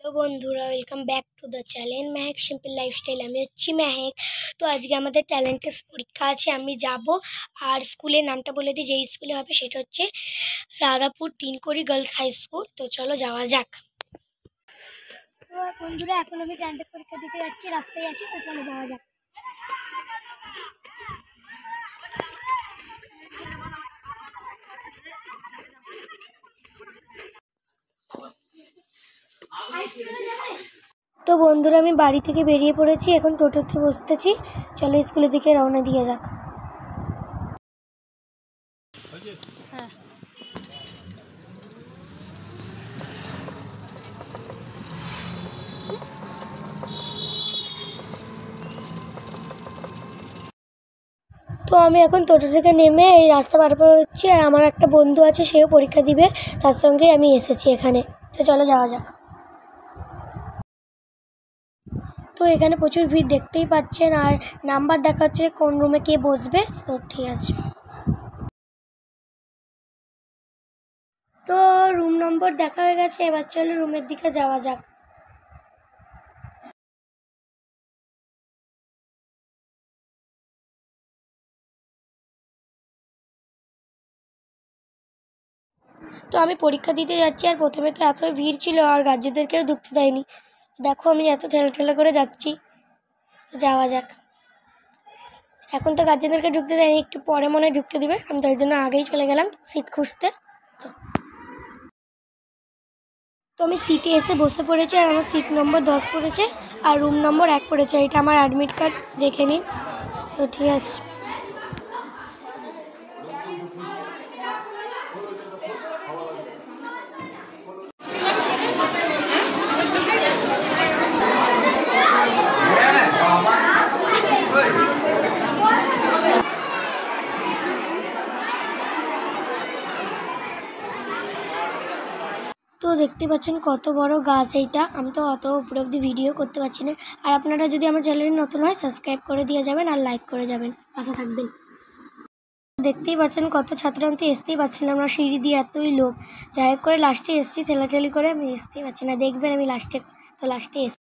तो बंधुरा welcome back to the channel Mehek simple lifestyle. আমি হচ্ছি মেহেক। তো আজকে আমাদের ট্যালেন্ট টেস্ট পরীক্ষা আছে, আমি যাব। আর স্কুলের নামটা বলে দিই, যেই স্কুলে হবে সেটা হচ্ছে Radhapur Tinkori girls high school. তো চলো যাওয়া যাক। তো বন্ধুরা এখন আমি ট্যালেন্ট টেস্ট পরীক্ষা দিতে যাচ্ছি, রাস্তায় আছি, তো চলো যাওয়া যাক। তো বন্ধুরা আমি বাড়ি থেকে বেরিয়ে পড়েছি, এখন টোটোতে বসতেছি। চলো স্কুলের দিকে রওনা দিয়ে যাক। হ্যাঁ, তো আমি এখন টোটো থেকে নেমে এই রাস্তা পার হচ্ছি। আর আমার একটা বন্ধু আছে, সেও পরীক্ষা দিবে, তার সঙ্গে আমি এসেছি এখানে। তো চলো যাওয়া যাক। তো এখানে প্রচুর ভিড় দেখতেই পাচ্ছেন, আর নাম্বার দেখা হচ্ছে কোন রুমে কে বসবে। তো ঠিক আছে, তো রুম নম্বর দেখা হয়ে গেছে, এবার চলো রুমের দিকে যাওয়া যাক। তো আমি পরীক্ষা দিতে যাচ্ছি, আর প্রথমে তো এত ভিড় ছিল, আর গার্জেনদেরকেও ঢুকতে দেয়নি। দেখো আমি এত ঠেলা করে যাচ্ছি। তো যাওয়া যাক। এখন তো গার্জেনদেরকে ঢুকতে দেয়নি, একটু পরে মনে হয় ঢুকতে দিবে। আমি তাই জন্য আগেই চলে গেলাম সিট খুঁজতে। তো আমি সিটে এসে বসে পড়েছি, আর আমার সিট নম্বর 10 পড়েছে, আর রুম নম্বর 1 পড়েছে। এটা আমার অ্যাডমিট কার্ড, দেখে নিন। তো ঠিক আছে। তো দেখতে পাচ্ছেন কত বড় গাছ এইটা। আমি তো অত উপরে অবধি ভিডিও করতে পারছি না। আর আপনারা যদি আমার চ্যানেলে নতুন হয় সাবস্ক্রাইব করে দিয়ে যাবেন, আর লাইক করে যাবেন, পাশে থাকবেন। দেখতেই পাচ্ছেন কত ছাত্র, আমি তো আসতেই পারছিলাম না, সিঁড়ি দিয়ে এতই লোক। যাই হোক করে লাস্টে এসছি, ঠেলাঠেলি করে আমি আসতেই পারছি না। দেখবেন আমি লাস্টে এসছি।